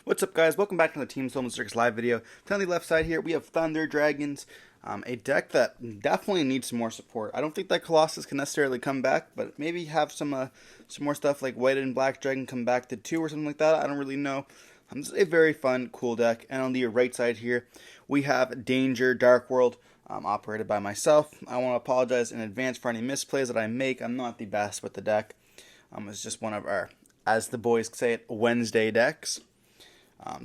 What's up, guys? Welcome back to the Team Solemn Circus live video. On the left side here, we have Thunder Dragons, a deck that definitely needs some more support. I don't think that Colossus can necessarily come back, but maybe have some more stuff like White and Black Dragon come back to 2 or something like that. I don't really know. This is a very fun, cool deck. And on the right side here, we have Danger Dark World, operated by myself. I want to apologize in advance for any misplays that I make. I'm not the best with the deck. It's just one of our, as the boys say it, Wednesday decks.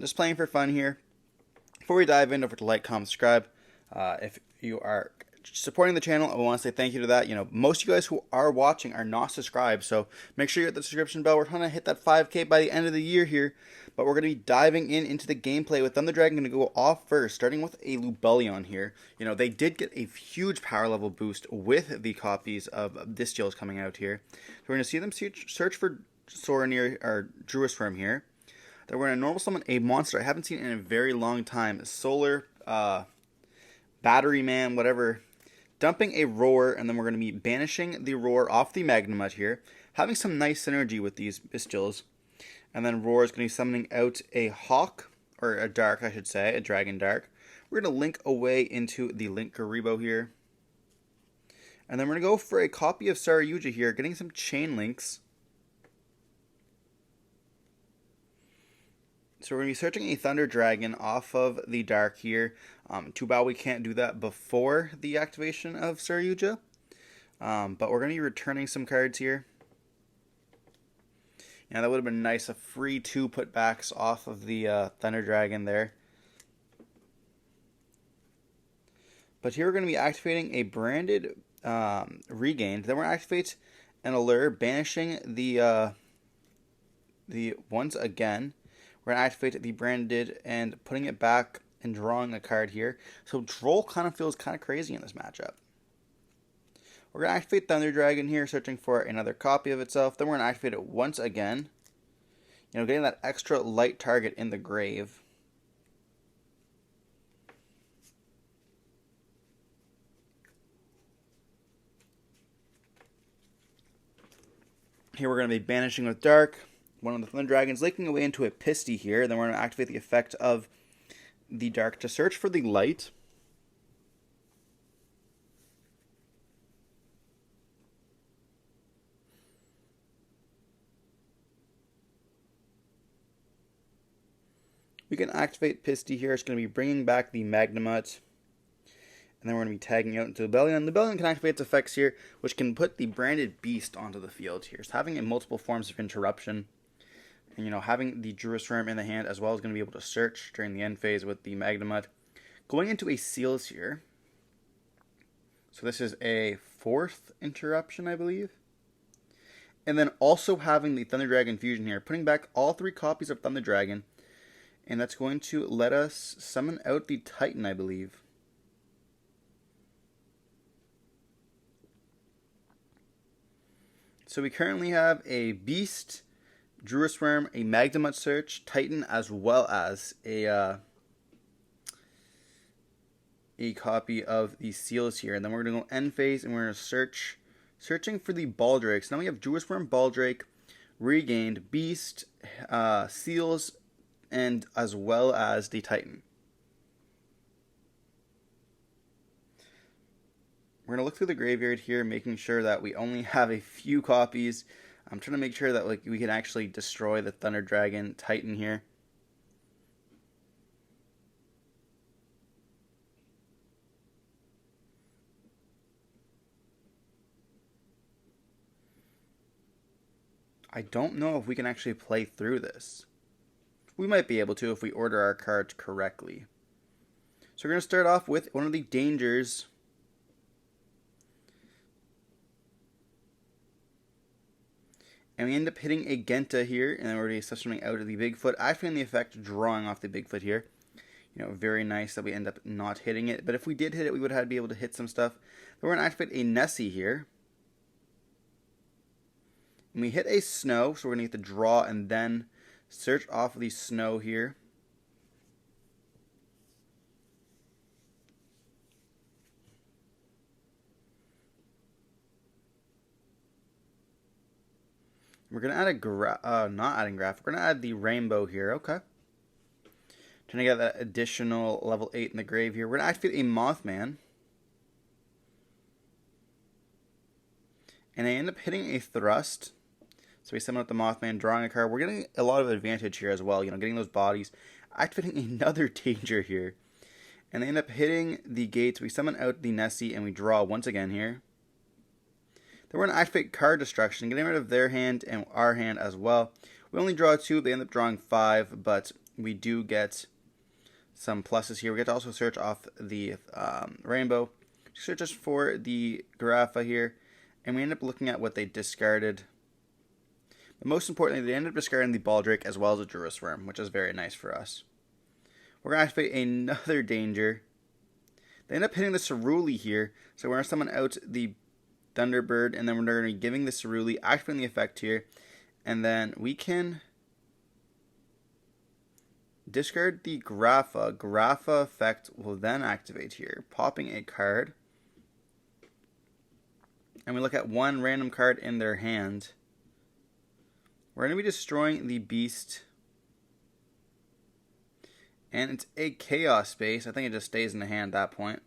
Just playing for fun here. Before we dive in, don't forget to like, comment, subscribe. If you are supporting the channel, I want to say thank you to that. You know, most of you guys who are watching are not subscribed, so make sure you hit the subscription bell. We're trying to hit that 5K by the end of the year here, but we're going to be diving into the gameplay with Thunder Dragon. Going to go off first, starting with a Lubellion here. You know, they did get a huge power level boost with the copies of Duel coming out here. So we're going to see them search for Sorenir or Druisworm here. Then we're going to normal summon a monster I haven't seen in a very long time. Solar, Battery Man, whatever. Dumping a Roar, and then we're going to be banishing the Roar off the Magnemite here. Having some nice synergy with these Bistils. And then Roar is going to be summoning out a Hawk, or a Dark I should say, a Dragon Dark. We're going to link away into the Link Garibo here. And then we're going to go for a copy of Saryuja here, getting some Chain Links. So we're going to be searching a Thunder Dragon off of the Dark here. Too bad we can't do that before the activation of Saryuja. But we're going to be returning some cards here. Yeah, that would have been nice. A free 2 putbacks off of the Thunder Dragon there. But here we're going to be activating a branded Regained. Then we're going to activate an Allure, banishing the once again. We're going to activate the branded and putting it back and drawing a card here. So Droll kind of feels kind of crazy in this matchup. We're going to activate Thunder Dragon here, searching for another copy of itself. Then we're going to activate it once again. You know, getting that extra light target in the grave. Here we're going to be banishing with Dark. One of the Thunder Dragons linking away into a Pisty here. Then we're going to activate the effect of the Dark to search for the light. We can activate Pisty here. It's going to be bringing back the Magnemite. And then we're going to be tagging out into Lubellion. Lubellion can activate its effects here, which can put the branded beast onto the field here. So having multiple forms of interruption. And, you know, having the Druisworm in the hand as well as going to be able to search during the end phase with the Magnemite. Going into a Seals here. So this is a 4th interruption, I believe. And then also having the Thunder Dragon Fusion here. Putting back all 3 copies of Thunder Dragon. And that's going to let us summon out the Titan, I believe. So we currently have a Beast, Druisworm, a Magnemite Search, Titan, as well as a copy of the Seals here. And then we're going to go end phase and we're going to searching for the Baldrake. So now we have Druisworm, Baldrake, Regained, Beast, Seals, and as well as the Titan. We're going to look through the graveyard here, making sure that we only have a few copies. I'm trying to make sure that we can actually destroy the Thunder Dragon Titan here. I don't know if we can actually play through this. We might be able to if we order our cards correctly. So we're going to start off with one of the Dangers. And we end up hitting a Genta here, and then we're already summoning out of the Bigfoot, activating the effect, drawing off the Bigfoot here. You know, very nice that we end up not hitting it. But if we did hit it, we would have to be able to hit some stuff. Then we're going to activate a Nessie here. And we hit a Snow, so we're going to get the draw and then search off of the Snow here. We're going to add a not adding graph. We're going to add the rainbow here. Okay. Trying to get that additional level 8 in the grave here. We're going to activate a Mothman. And I end up hitting a Thrust. So we summon up the Mothman, drawing a card. We're getting a lot of advantage here as well, getting those bodies. Activating another danger here. And they end up hitting the gates. We summon out the Nessie, and we draw once again here. Then we're going to activate card destruction, getting rid of their hand and our hand as well. We only draw 2. They end up drawing 5, but we do get some pluses here. We get to also search off the rainbow. Search us for the Garaffa here. And we end up looking at what they discarded. But most importantly, they ended up discarding the Baldrake as well as a Druis Worm, which is very nice for us. We're going to activate another danger. They end up hitting the Ceruli here. So we're going to summon out the Thunderbird, and then we're going to be giving the Ceruli, activating the effect here. And then we can discard the Garaffa. Garaffa effect will then activate here, popping a card. And we look at one random card in their hand. We're going to be destroying the beast. And it's a Chaos Space. I think it just stays in the hand at that point.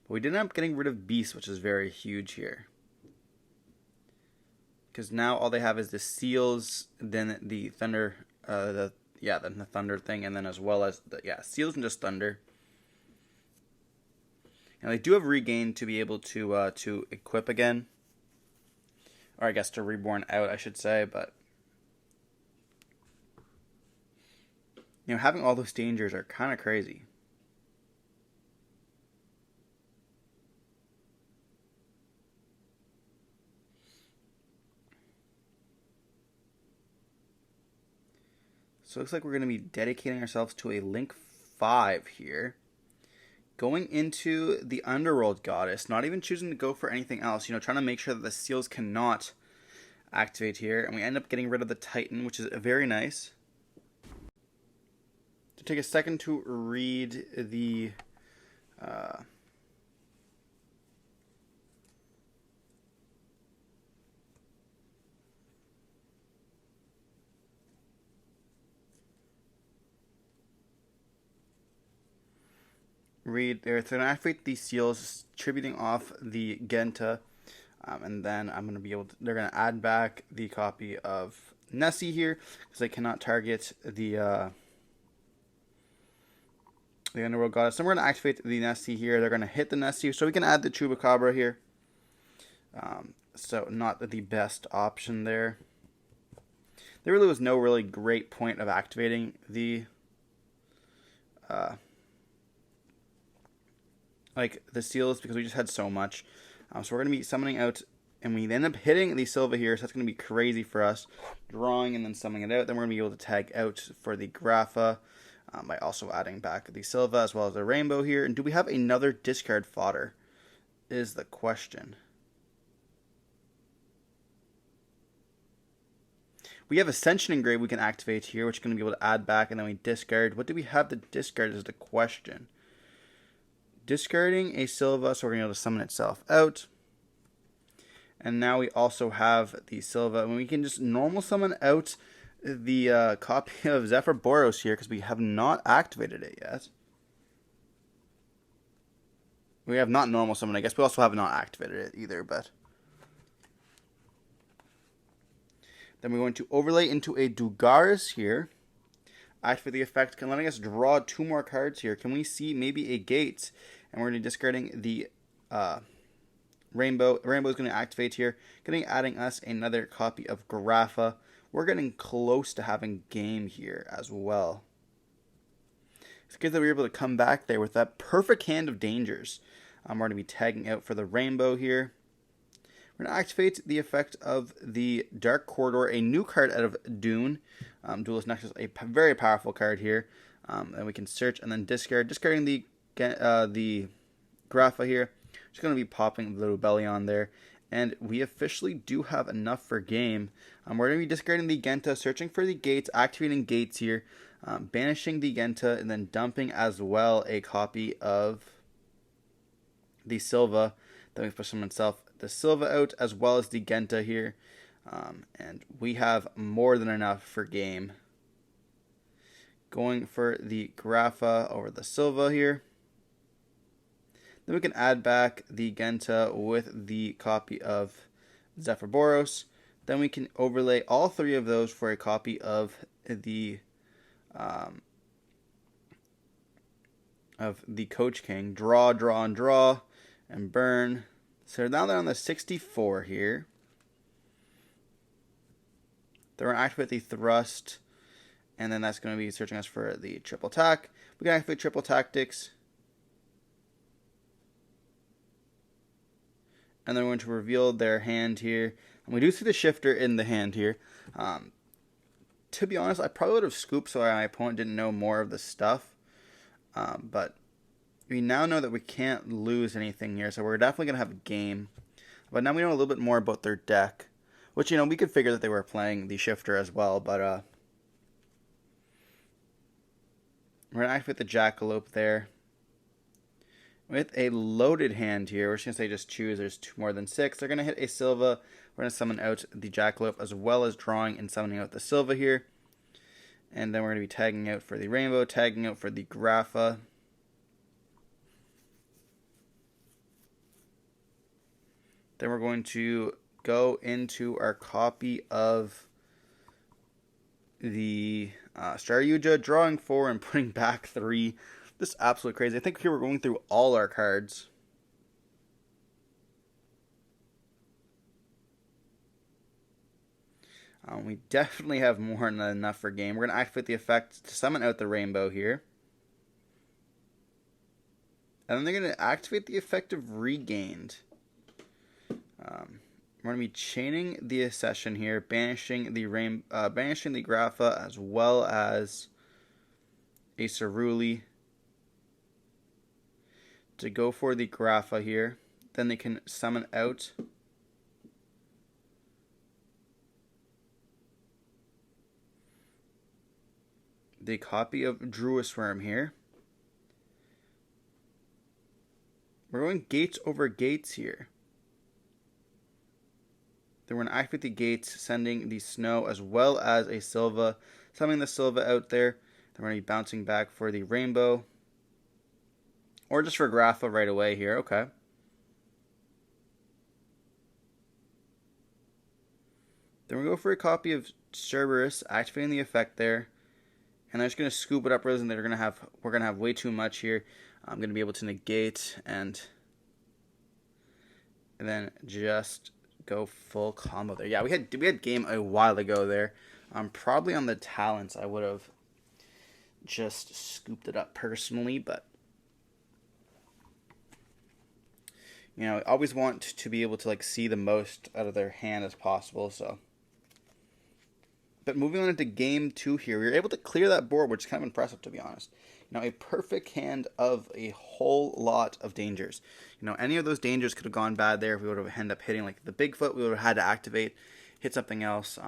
But we did end up getting rid of beast, which is very huge here. Because now all they have is the seals, then the thunder, then the thunder thing, and then as well as seals and just thunder. And they do have regain to be able to equip again. Or I guess to reborn out, I should say, but having all those dangers are kind of crazy. So it looks like we're going to be dedicating ourselves to a Link 5 here. Going into the Underworld Goddess, not even choosing to go for anything else, trying to make sure that the seals cannot activate here. And we end up getting rid of the Titan, which is very nice. To take a second to read the read there. It's going to activate the seals, tributing off the Genta, and then I'm going to be able to, they're going to add back the copy of Nessie here, because they cannot target the Underworld Goddess. So we're going to activate the Nessie here. They're going to hit the Nessie, so we can add the Chupacabra here. So not the best option there. There really was no really great point of activating the the seals, because we just had so much. So we're going to be summoning out, and we end up hitting the Silva here, so that's going to be crazy for us. Drawing and then summoning it out. Then we're going to be able to tag out for the Garaffa by also adding back the Silva as well as the Rainbow here. And do we have another discard fodder is the question. We have Ascension Engrave we can activate here, which is going to be able to add back, and then we discard. What do we have to discard is the question. Discarding a Silva, so we're going to be able to summon itself out. And now we also have the Silva, and we can just normal summon out the copy of Zephyr Boros here, because we have not activated it yet. We have not normal summoned. I guess we also have not activated it either, but then we're going to overlay into a Dugaris here. Activate the effect, letting us draw 2 more cards here. Can we see maybe a Gate? And we're going to be discarding the Rainbow. Rainbow is going to activate here, adding us another copy of Garaffa. We're getting close to having game here as well. It's good that we were able to come back there with that perfect hand of dangers. We're going to be tagging out for the Rainbow here. We're going to activate the effect of the Dark Corridor, a new card out of Dune. Duelist Nexus, a very powerful card here. And we can search and then discard. Discarding the Garaffa here. Just going to be popping the Rebellion there. And we officially do have enough for game. We're going to be discarding the Genta, searching for the gates, activating gates here, banishing the Genta, and then dumping as well a copy of the Silva. Then we push himself the Silva out as well as the Genta here. And we have more than enough for game. Going for the Grapha over the Silva here. Then we can add back the Genta with the copy of Zephyr Boros. Then we can overlay all three of those for a copy of the Coach King. Draw, draw, and draw, and burn. So now they're on the 64 here. Then we're going to activate the Thrust, and then that's going to be searching us for the triple attack. We can activate triple tactics. And then we're going to reveal their hand here. And we do see the shifter in the hand here. To be honest, I probably would have scooped so my opponent didn't know more of the stuff. But we now know that we can't lose anything here, so we're definitely going to have a game. But now we know a little bit more about their deck. Which, we could figure that they were playing the shifter as well, but we're going to activate the Jackalope there. With a loaded hand here, we're just going to say just choose. There's more than 6. They're going to hit a Silva. We're going to summon out the Jackalope as well as drawing and summoning out the Silva here. And then we're going to be tagging out for the Rainbow, tagging out for the Grapha. Then we're going to go into our copy of the Star Yuja, drawing 4 and putting back 3. This is absolutely crazy. I think here we're going through all our cards. We definitely have more than enough for game. We're going to activate the effect to summon out the Rainbow here. And then they're going to activate the effect of Regained. We're going to be chaining the Accession here, banishing the Grapha as well as a Ceruli. To go for the Grapha here. Then they can summon out the copy of Druisworm here. We're going Gates over Gates here. Then we're going to activate the Gates, sending the Snow as well as a Silva. Summoning the Silva out there. Then we're going to be bouncing back for the Rainbow. Or just for Grapha right away here. Okay. Then we go for a copy of Cerberus, activating the effect there. And I'm just going to scoop it up, realizing that we're going to have way too much here. I'm going to be able to negate and then just go full combo there. Yeah, we had game a while ago there. Probably on the talents I would have just scooped it up personally, but I always want to be able to see the most out of their hand as possible. So, but moving on into game 2 here, we were able to clear that board, which is kind of impressive, to be honest. A perfect hand of a whole lot of dangers. Any of those dangers could have gone bad there if we would have ended up hitting the Bigfoot. We would have had to activate, hit something else.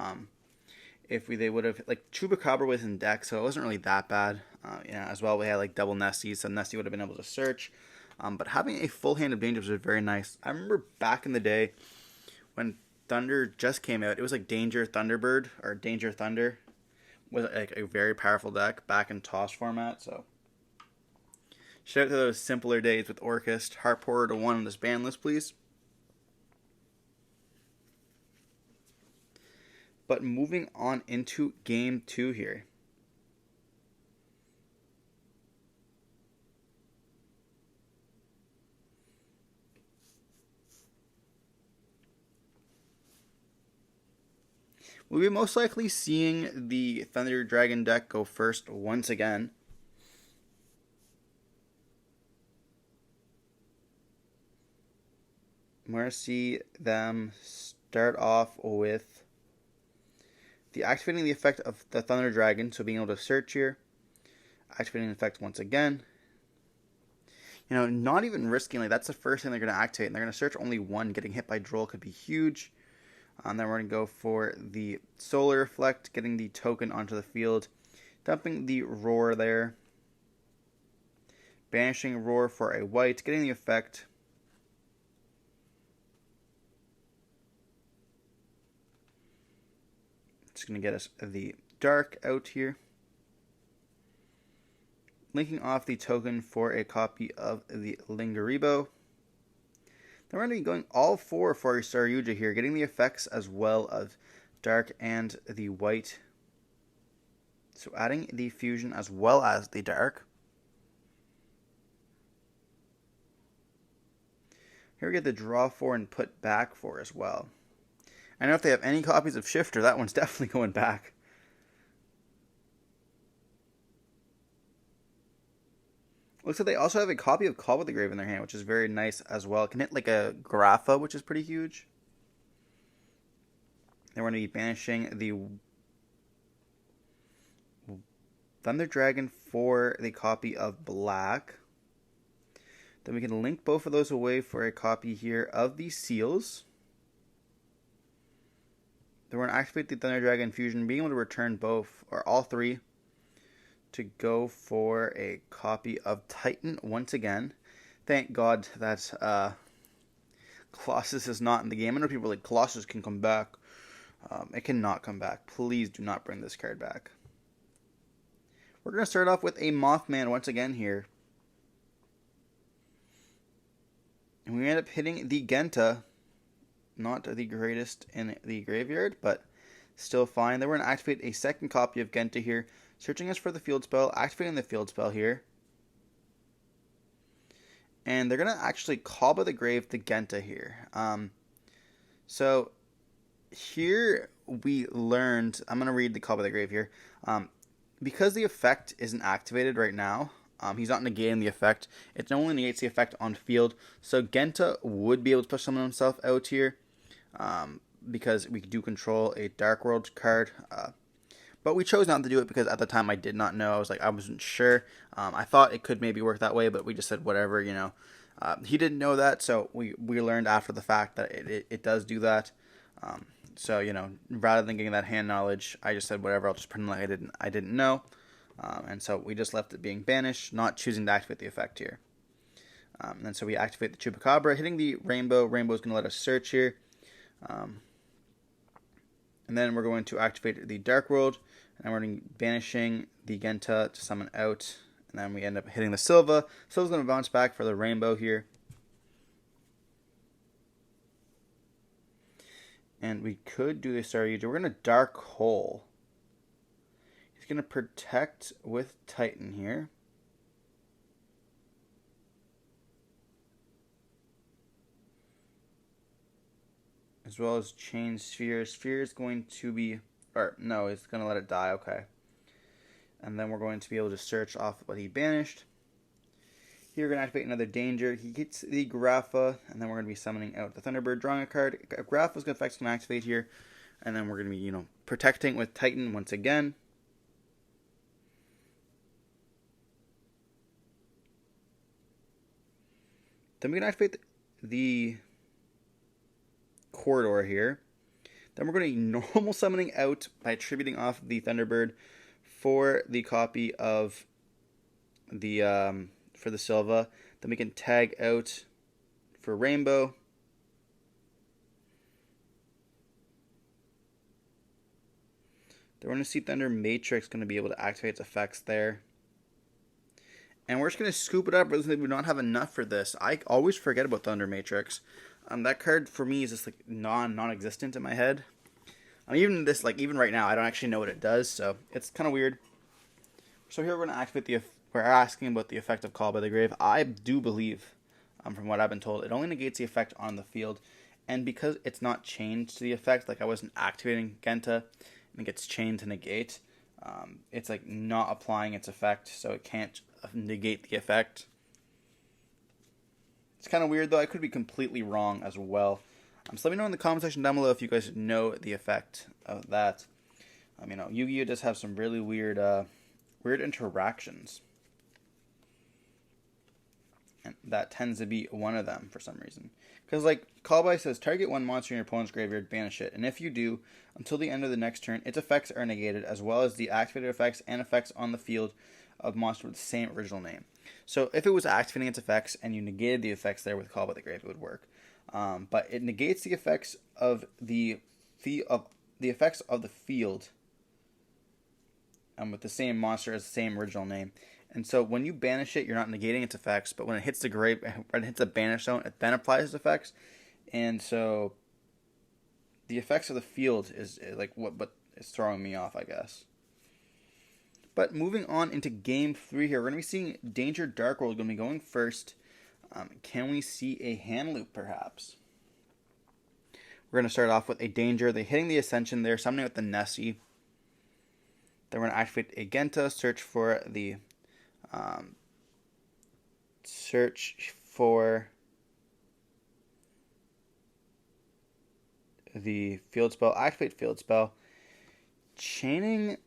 They would have Chupacabra was in deck, so it wasn't really that bad. As well we had double Nessie, so Nessie would have been able to search. But having a full hand of dangers was very nice. I remember back in the day when Thunder just came out, it was Danger Thunderbird or Danger Thunder was a very powerful deck back in Toss format. So shout out to those simpler days with Orchest. Heart Pourer to 1 on this ban list, please. But moving on into game 2 here. We'll be most likely seeing the Thunder Dragon deck go first once again. We're going to see them start off with the activating the effect of the Thunder Dragon, so being able to search here. Activating the effect once again. Not even risking, that's the first thing they're going to activate, and they're going to search only 1. Getting hit by Droll could be huge. Then we're going to go for the Solar Reflect, getting the token onto the field, dumping the Roar there, banishing Roar for a white, getting the effect, it's going to get us the Dark out here, linking off the token for a copy of the Lingaribo. Then we're going to be going all 4 for our Saryuja here, getting the effects as well of dark and the white. So adding the fusion as well as the dark. Here we get the draw 4 and put back 4 as well. I know if they have any copies of Shifter, that one's definitely going back. Looks like they also have a copy of Call with the Grave in their hand, which is very nice as well. It can hit like a Grapha, which is pretty huge. Then we're going to be banishing the Thunder Dragon for the copy of Black. Then we can link both of those away for a copy here of the Seals. Then we're going to activate the Thunder Dragon Fusion, being able to return both, or all 3, to go for a copy of Titan once again. Thank God that Colossus is not in the game. I know people are like, Colossus can come back. It cannot come back. Please do not bring this card back. We're going to start off with a Mothman once again here. And we end up hitting the Genta. Not the greatest in the graveyard, but still fine. Then we're going to activate a second copy of Genta here. Searching us for the field spell. Activating the field spell here. And they're going to actually Call by the Grave the Genta here. So here we learned... I'm going to read the Call by the Grave here. Because the effect isn't activated right now, he's not negating the effect. It only negates the effect on field. So Genta would be able to push someone himself out here, because we do control a Dark World card. But we chose not to do it because at the time I did not know. I wasn't sure. I thought it could maybe work that way, but we just said whatever, you know. He didn't know that, so we learned after the fact that it does do that. So, you know, rather than getting that hand knowledge, I just said whatever, I'll just pretend like I didn't know. And so we just left it being banished, not choosing to activate the effect here. And so we activate the Chupacabra, hitting the Rainbow. Rainbow is going to let us search here. And then we're going to activate the Dark World, and we're going to be banishing the Genta to summon out. And then we end up hitting the Silva. Silva's going to bounce back for the Rainbow here. And we could do the Saryuja. We're going to Dark Hole. He's going to protect with Titan here. As well as Chain Sphere. Sphere is going to be... Or, no, it's going to let it die. Okay. And then we're going to be able to search off what he banished. Here we're going to activate another Danger. He gets the Grapha, and then we're going to be summoning out the Thunderbird, drawing a card. Grapha's effect's going to activate here. And then we're going to be, you know, protecting with Titan once again. Then we're going to activate the Corridor here. Then we're going to be normal summoning out by attributing off the Thunderbird for the copy of the for the Silva. Then we can tag out for Rainbow. Then we're going to see Thunder Matrix going to be able to activate its effects there. And we're just going to scoop it up. We do not have enough for this. I always forget about Thunder Matrix. That card for me is just like non-existent in my head. Even this, like even right now, I don't actually know what it does, so it's kind of weird. So here we're going to activate we're asking about the effect of Call by the Grave. I do believe, from what I've been told, it only negates the effect on the field, and because it's not chained to the effect, like I wasn't activating Genta, and it gets chained to negate. It's like not applying its effect, so it can't negate the effect. It's kind of weird though. I could be completely wrong as well. So let me know in the comment section down below if you guys know the effect of that. You know, Yu-Gi-Oh does have some really weird interactions, and that tends to be one of them for some reason. Because like Callby says, target one monster in your opponent's graveyard, banish it, and if you do, until the end of the next turn, its effects are negated, as well as the activated effects and effects on the field of monster with the same original name. So if it was activating its effects and you negated the effects there with Call by the Grave, it would work. But it negates the effects of the effects of the field, with the same monster as the same original name. And so when you banish it, you're not negating its effects, but when it hits the grave, when it hits the banish zone, it then applies its effects. And so the effects of the field is like what is throwing me off, I guess. But moving on into game 3 here, we're going to be seeing Danger Dark World going to be going first. Can we see a hand loop, perhaps? We're going to start off with a Danger. They're hitting the Ascension there, summoning with the Nessie. Then we're going to activate a Genta, search for the field spell, activate field spell, chaining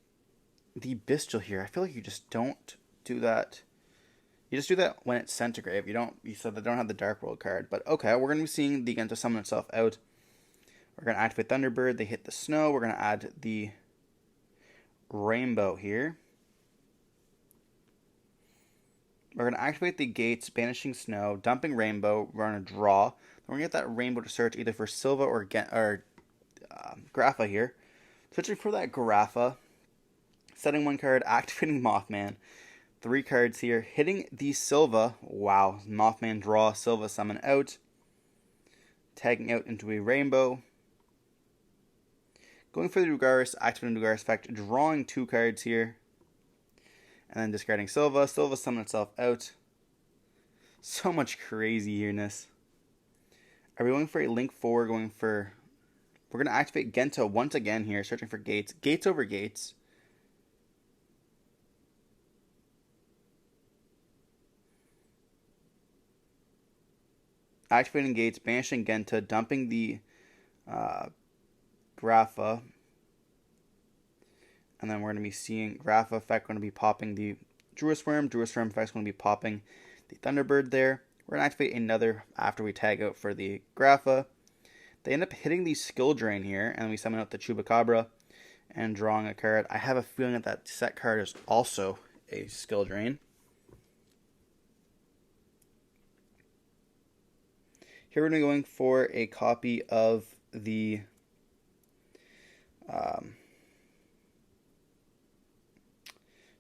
the Bestial here. I feel like you just don't do that. You just do that when it's sent to grave. You said they don't have the Dark World card, but okay, we're going to be seeing the Genta summon itself out. We're going to activate Thunderbird. They hit the snow. We're going to add the rainbow here. We're going to activate the gates, banishing snow, dumping rainbow. We're going to draw. Then we're going to get that rainbow to search either for Silva or Grapha here. Searching for that Grapha. Setting one card, activating Mothman. 3 cards here. Hitting the Silva. Wow. Mothman draw, Silva summon out. Tagging out into a rainbow. Going for the Dugaris, activating Dugaris effect, drawing 2 cards here. And then discarding Silva. Silva summon itself out. So much craziness. Are we going for a Link 4? We're going to activate Genta once again here, searching for gates. Gates over gates. Activating gates, banishing Genta, dumping the Grapha. And then we're going to be seeing Grapha effect going to be popping the Druid Swarm. Druid Swarm effect is going to be popping the Thunderbird there. We're going to activate another after we tag out for the Grapha. They end up hitting the Skill Drain here, and we summon out the Chupacabra and drawing a card. I have a feeling that that set card is also a Skill Drain. Here we're going to be going for a copy of the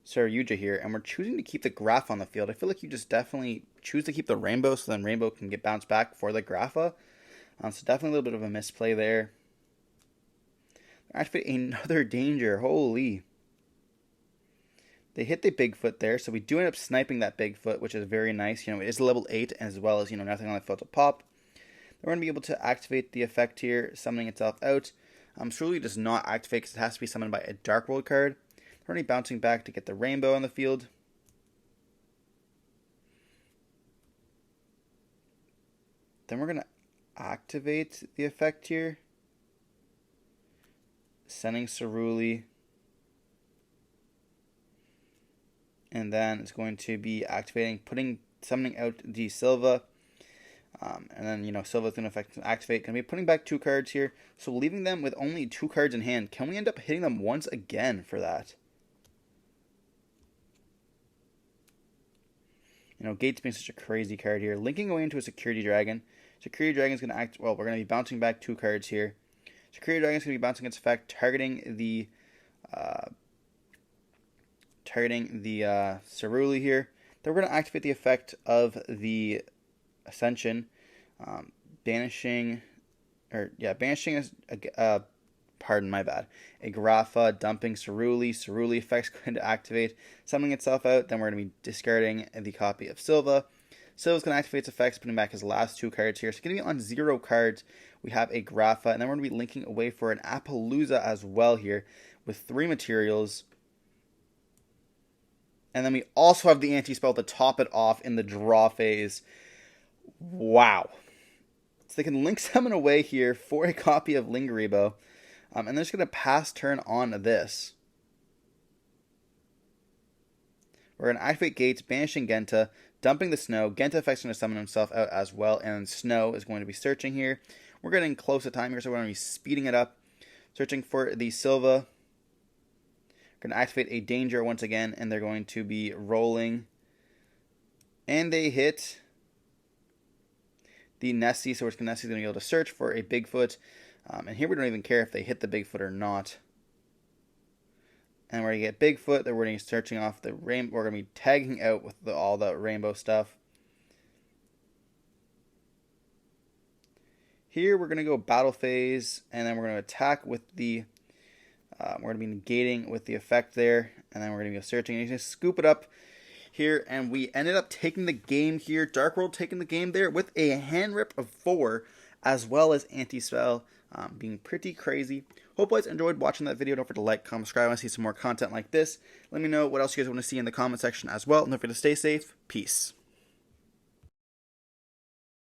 Saryuja here, and we're choosing to keep the Graph on the field. I feel like you just definitely choose to keep the Rainbow, so then Rainbow can get bounced back for the Grapha. So definitely a little bit of a misplay there. Activate another Danger. Holy. They hit the Bigfoot there, so we do end up sniping that Bigfoot, which is very nice. It is level 8, as well as, nothing on the field to pop. We're going to be able to activate the effect here, summoning itself out. Surely does not activate because it has to be summoned by a Dark World card. We're only bouncing back to get the Rainbow on the field. Then we're going to activate the effect here. Sending Ceruli. And then it's going to be activating, summoning out the Silva. And then, Silva's going to activate. Going to be putting back 2 cards here. So leaving them with only 2 cards in hand. Can we end up hitting them once again for that? Gates being such a crazy card here. Linking away into a Security Dragon. Security Dragon's going to act... Well, we're going to be bouncing back 2 cards here. Security Dragon's going to be bouncing its effect, targeting the Ceruli here. Then we're going to activate the effect of the Ascension, banishing a Grapha, dumping Ceruli effect's going to activate, summoning itself out. Then we're going to be discarding the copy of Silva. Silva's going to activate its effects, putting back his last 2 cards here. So going to be on 0 cards. We have a Grapha, and then we're going to be linking away for an Appaloosa as well here with 3 materials. And then we also have the anti-spell to top it off in the draw phase. Wow. So they can link summon away here for a copy of Lingaribo. And they're just going to pass turn on this. We're going to activate gates, banishing Genta, dumping the Snow. Genta effect's going to summon himself out as well, and Snow is going to be searching here. We're getting close to time here, so we're going to be speeding it up. Searching for the Silva. We're going to activate a Danger once again, and they're going to be rolling. And they hit the Nessie, so Nessie's going to be able to search for a Bigfoot. And here we don't even care if they hit the Bigfoot or not. And we're going to get Bigfoot. Then we're going to be searching off the rainbow. We're going to be tagging out with all the rainbow stuff. Here we're going to go battle phase, and then we're going to attack with the, we're going to be negating with the effect there, and then we're going to go searching, and you just scoop it up here, and we ended up taking the game here. Dark World taking the game there with a hand rip of 4, as well as anti-spell, being pretty crazy. Hope you guys enjoyed watching that video. Don't forget to like, comment, subscribe. I want to see some more content like this. Let me know what else you guys want to see in the comment section as well. And don't forget to stay safe. Peace.